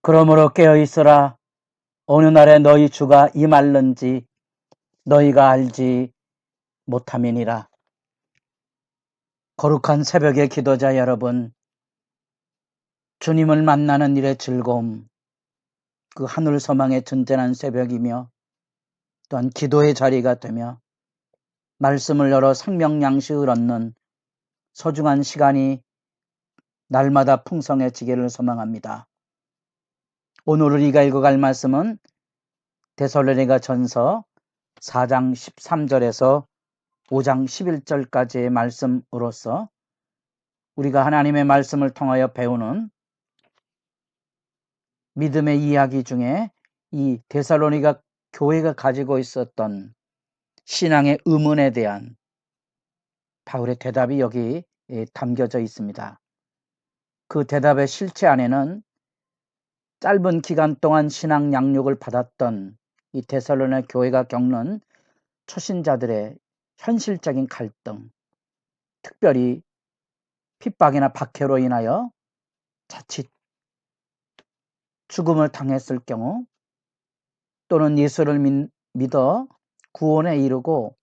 그러므로 깨어있으라. 어느 날에 너희 주가 임할는지 너희가 알지 못함이니라. 거룩한 새벽의 기도자 여러분, 주님을 만나는 일의 즐거움, 그 하늘 소망의 전전한 새벽이며 또한 기도의 자리가 되며 말씀을 열어 생명 양식을 얻는 소중한 시간이 날마다 풍성해지기를 소망합니다. 오늘 우리가 읽어갈 말씀은 데살로니가 전서 4장 13절에서 5장 11절까지의 말씀으로서 우리가 하나님의 말씀을 통하여 배우는 믿음의 이야기 중에 이 데살로니가 교회가 가지고 있었던 신앙의 의문에 대한 바울의 대답이 여기 담겨져 있습니다. 그 대답의 실체 안에는 짧은 기간 동안 신앙 양육을 받았던 이 데살로니가 교회가 겪는 초신자들의 현실적인 갈등, 특별히 핍박이나 박해로 인하여 자칫 죽음을 당했을 경우 또는 예수를 믿어 구원에 이르고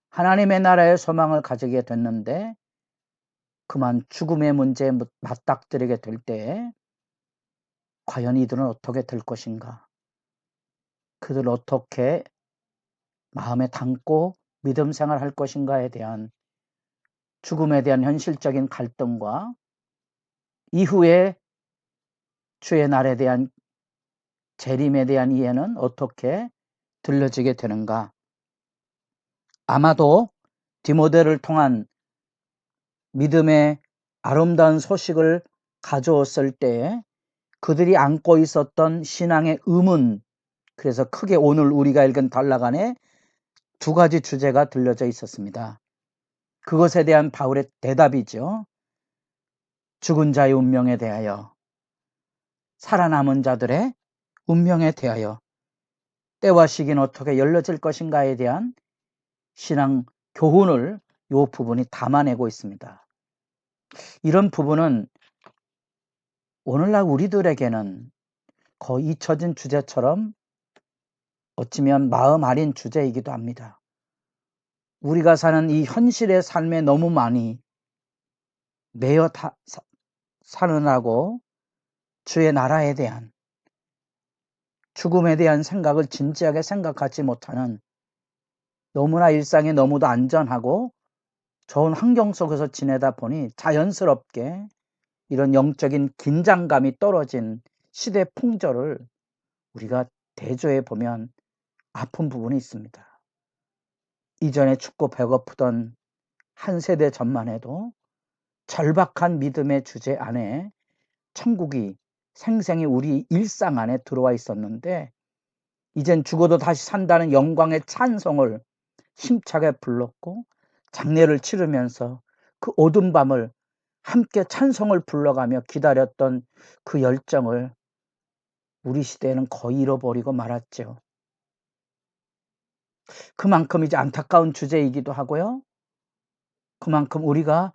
하나님의 나라의 소망을 가지게 됐는데 그만 죽음의 문제에 맞닥뜨리게 될 때에 과연 이들은 어떻게 될 것인가? 그들 어떻게 마음에 담고 믿음 생활할 것인가에 대한 죽음에 대한 현실적인 갈등과 이후에 주의 날에 대한 재림에 대한 이해는 어떻게 들려지게 되는가? 아마도 디모데를 통한 믿음의 아름다운 소식을 가져왔을 때 그들이 안고 있었던 신앙의 의문, 그래서 크게 오늘 우리가 읽은 단락안에 두 가지 주제가 들려져 있었습니다. 그것에 대한 바울의 대답이죠. 죽은 자의 운명에 대하여, 살아남은 자들의 운명에 대하여, 때와 시기는 어떻게 열려질 것인가에 대한 신앙 교훈을 이 부분이 담아내고 있습니다. 이런 부분은 오늘날 우리들에게는 거의 잊혀진 주제처럼 어찌면 마음 아린 주제이기도 합니다. 우리가 사는 이 현실의 삶에 너무 많이 매여 사느라고 주의 나라에 대한 죽음에 대한 생각을 진지하게 생각하지 못하는, 너무나 일상이 너무도 안전하고 좋은 환경 속에서 지내다 보니 자연스럽게 이런 영적인 긴장감이 떨어진 시대 풍조를 우리가 대조해 보면 아픈 부분이 있습니다. 이전에 춥고 배고프던 한 세대 전만 해도 절박한 믿음의 주제 안에 천국이 생생히 우리 일상 안에 들어와 있었는데 이젠 죽어도 다시 산다는 영광의 찬송을 힘차게 불렀고 장례를 치르면서 그 어두운 밤을 함께 찬송을 불러가며 기다렸던 그 열정을 우리 시대에는 거의 잃어버리고 말았죠. 그만큼 이제 안타까운 주제이기도 하고요. 그만큼 우리가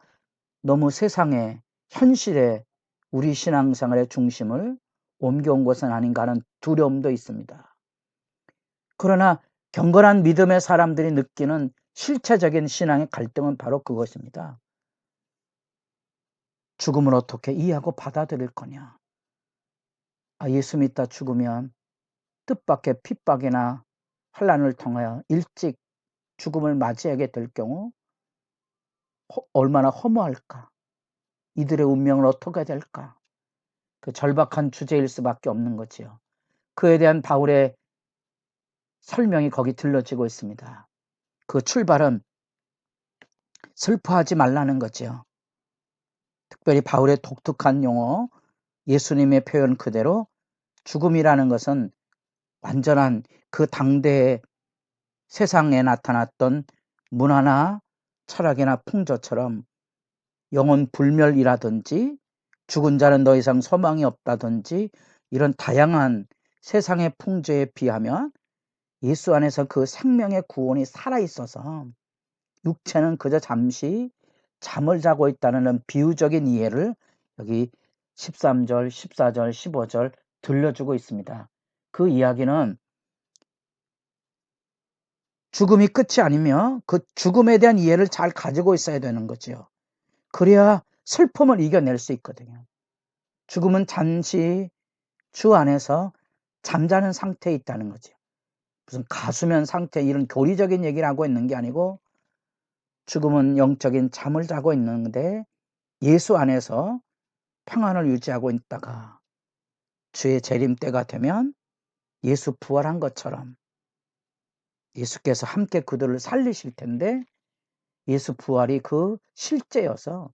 너무 세상에, 현실에 우리 신앙생활의 중심을 옮겨온 것은 아닌가 하는 두려움도 있습니다. 그러나 경건한 믿음의 사람들이 느끼는 실체적인 신앙의 갈등은 바로 그것입니다. 죽음을 어떻게 이해하고 받아들일 거냐. 예수 믿다 죽으면 뜻밖의 핍박이나 환난을 통하여 일찍 죽음을 맞이하게 될 경우 얼마나 허무할까. 이들의 운명을 어떻게 될까. 그 절박한 주제일 수밖에 없는 거지요. 그에 대한 바울의 설명이 거기 들려지고 있습니다. 그 출발은 슬퍼하지 말라는 거죠. 특별히 바울의 독특한 용어, 예수님의 표현 그대로 죽음이라는 것은 완전한 그 당대의 세상에 나타났던 문화나 철학이나 풍조처럼 영혼 불멸이라든지 죽은 자는 더 이상 소망이 없다든지 이런 다양한 세상의 풍조에 비하면 예수 안에서 그 생명의 구원이 살아있어서 육체는 그저 잠시 잠을 자고 있다는 비유적인 이해를 여기 13절, 14절, 15절 들려주고 있습니다. 그 이야기는 죽음이 끝이 아니며 그 죽음에 대한 이해를 잘 가지고 있어야 되는 거지요. 그래야 슬픔을 이겨낼 수 있거든요. 죽음은 잠시 주 안에서 잠자는 상태에 있다는 거죠. 무슨 가수면 상태 이런 교리적인 얘기를 하고 있는 게 아니고 죽음은 영적인 잠을 자고 있는데 예수 안에서 평안을 유지하고 있다가 주의 재림 때가 되면 예수 부활한 것처럼 예수께서 함께 그들을 살리실 텐데 예수 부활이 그 실제여서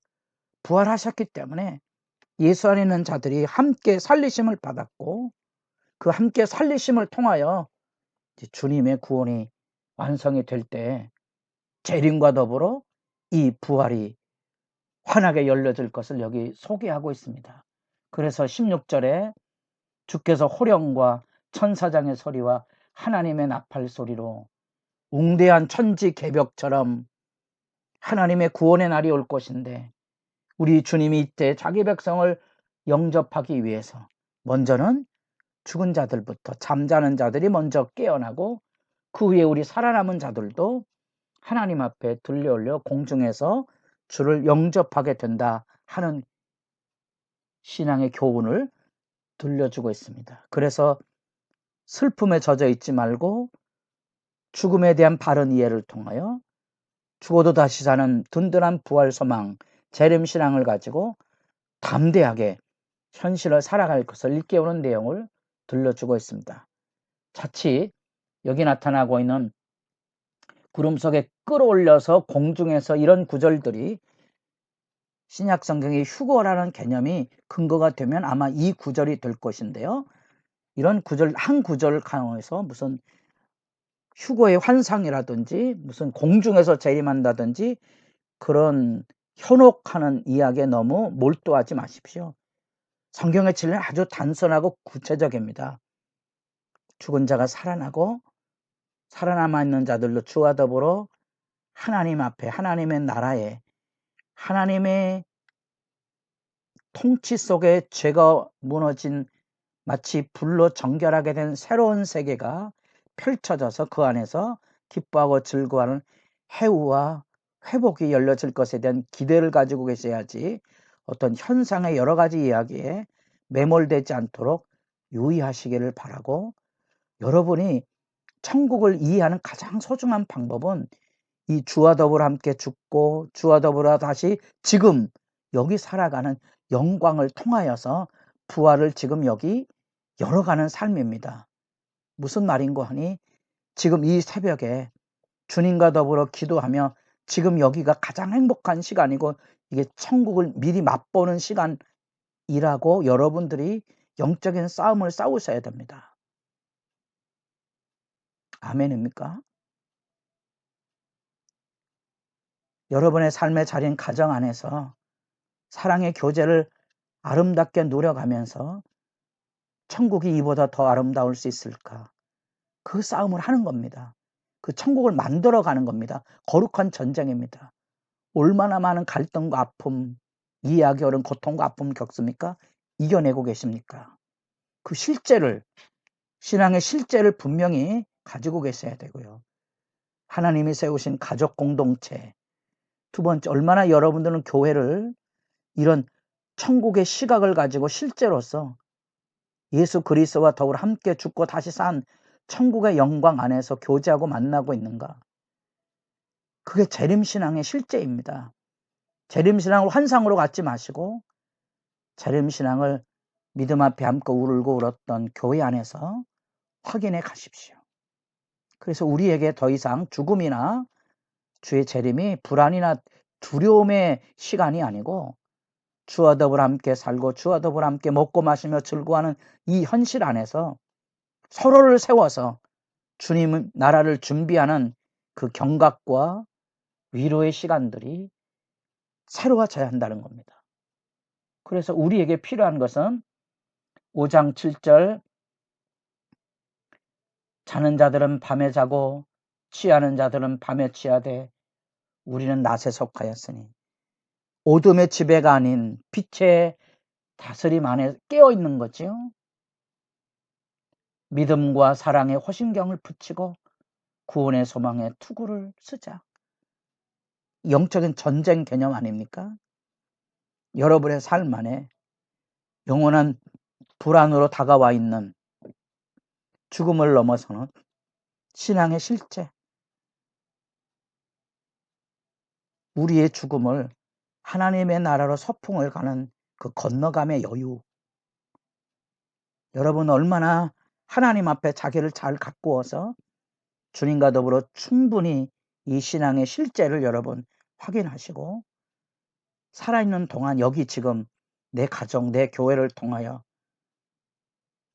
부활하셨기 때문에 예수 안에 있는 자들이 함께 살리심을 받았고 그 함께 살리심을 통하여 주님의 구원이 완성이 될 때 재림과 더불어 이 부활이 환하게 열려질 것을 여기 소개하고 있습니다. 그래서 16절에 주께서 호령과 천사장의 소리와 하나님의 나팔 소리로 웅대한 천지 개벽처럼 하나님의 구원의 날이 올 것인데 우리 주님이 이때 자기 백성을 영접하기 위해서 먼저는 죽은 자들부터 잠자는 자들이 먼저 깨어나고 그 후에 우리 살아남은 자들도 하나님 앞에 들려올려 공중에서 주를 영접하게 된다 하는 신앙의 교훈을 들려주고 있습니다. 그래서 슬픔에 젖어 있지 말고 죽음에 대한 바른 이해를 통하여 죽어도 다시 사는 든든한 부활 소망, 재림 신앙을 가지고 담대하게 현실을 살아갈 것을 일깨우는 내용을 들려주고 있습니다. 자칫 여기 나타나고 있는 구름 속에 끌어올려서 공중에서 이런 구절들이 신약 성경의 휴거라는 개념이 근거가 되면 아마 이 구절이 될 것인데요. 이런 구절 한 구절 강화해서 무슨 휴거의 환상이라든지 무슨 공중에서 재림한다든지 그런 현혹하는 이야기에 너무 몰두하지 마십시오. 성경의 진리는 아주 단순하고 구체적입니다. 죽은 자가 살아나고 살아남아 있는 자들로 주와 더불어 하나님 앞에 하나님의 나라에 하나님의 통치 속에 죄가 무너진 마치 불로 정결하게 된 새로운 세계가 펼쳐져서 그 안에서 기뻐하고 즐거워하는 해우와 회복이 열려질 것에 대한 기대를 가지고 계셔야지 어떤 현상의 여러 가지 이야기에 매몰되지 않도록 유의하시기를 바라고 여러분이 천국을 이해하는 가장 소중한 방법은 이 주와 더불어 함께 죽고 주와 더불어 다시 지금 여기 살아가는 영광을 통하여서 부활을 지금 여기 열어가는 삶입니다. 무슨 말인고 하니 지금 이 새벽에 주님과 더불어 기도하며 지금 여기가 가장 행복한 시간이고 이게 천국을 미리 맛보는 시간이라고 여러분들이 영적인 싸움을 싸우셔야 됩니다. 아멘입니까? 여러분의 삶의 자리인 가정 안에서 사랑의 교제를 아름답게 누려가면서 천국이 이보다 더 아름다울 수 있을까? 그 싸움을 하는 겁니다. 그 천국을 만들어가는 겁니다. 거룩한 전쟁입니다. 얼마나 많은 갈등과 아픔, 이해하기 어려운 고통과 아픔을 겪습니까? 이겨내고 계십니까? 그 실제를 신앙의 실제를 분명히 가지고 계셔야 되고요. 하나님이 세우신 가족 공동체, 두 번째 얼마나 여러분들은 교회를 이런 천국의 시각을 가지고 실제로서 예수 그리스도와 더불어 함께 죽고 다시 산 천국의 영광 안에서 교제하고 만나고 있는가? 그게 재림신앙의 실제입니다. 재림신앙을 환상으로 갖지 마시고 재림신앙을 믿음 앞에 함께 울고 울었던 교회 안에서 확인해 가십시오. 그래서 우리에게 더 이상 죽음이나 주의 재림이 불안이나 두려움의 시간이 아니고 주와 더불어 함께 살고 주와 더불어 함께 먹고 마시며 즐거워하는 이 현실 안에서 서로를 세워서 주님 나라를 준비하는 그 경각과 위로의 시간들이 새로워져야 한다는 겁니다. 그래서 우리에게 필요한 것은 5장 7절 자는 자들은 밤에 자고 취하는 자들은 밤에 취하되 우리는 낮에 속하였으니 어둠의 지배가 아닌 빛의 다스림 안에 깨어있는 거지요. 믿음과 사랑에 호심경을 붙이고 구원의 소망에 투구를 쓰자. 영적인 전쟁 개념 아닙니까? 여러분의 삶 안에 영원한 불안으로 다가와 있는 죽음을 넘어서는 신앙의 실제, 우리의 죽음을 하나님의 나라로 소풍을 가는 그 건너감의 여유. 여러분 얼마나 하나님 앞에 자기를 잘 가꾸어서 주님과 더불어 충분히 이 신앙의 실제를 여러분 확인하시고 살아있는 동안 여기 지금 내 가정, 내 교회를 통하여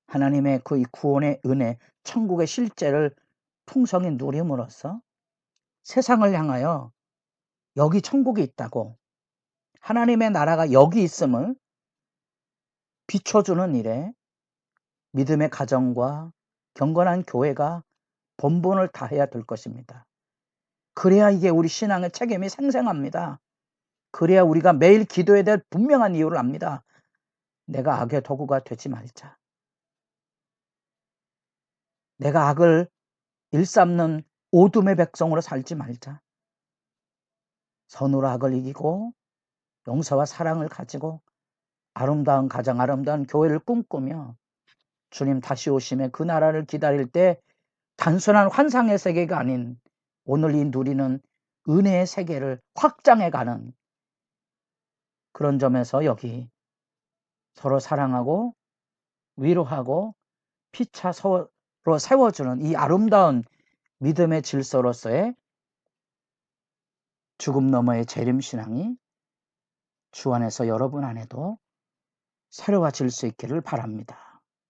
하나님의 그 구원의 은혜, 천국의 실제를 풍성히 누림으로써 세상을 향하여 여기 천국이 있다고, 하나님의 나라가 여기 있음을 비춰주는 일에 믿음의 가정과 경건한 교회가 본분을 다해야 될 것입니다. 그래야 이게 우리 신앙의 책임이 생생합니다. 그래야 우리가 매일 기도해야 될 분명한 이유를 압니다. 내가 악의 도구가 되지 말자. 내가 악을 일삼는 오둠의 백성으로 살지 말자. 선으로 악을 이기고 용서와 사랑을 가지고 아름다운 가정, 아름다운 교회를 꿈꾸며 주님 다시 오심에 그 나라를 기다릴 때 단순한 환상의 세계가 아닌 오늘 이 누리는 은혜의 세계를 확장해가는 그런 점에서 여기 서로 사랑하고 위로하고 피차 서로 세워주는 이 아름다운 믿음의 질서로서의 죽음 너머의 재림신앙이 주 안에서 여러분 안에도 새로워질 수 있기를 바랍니다.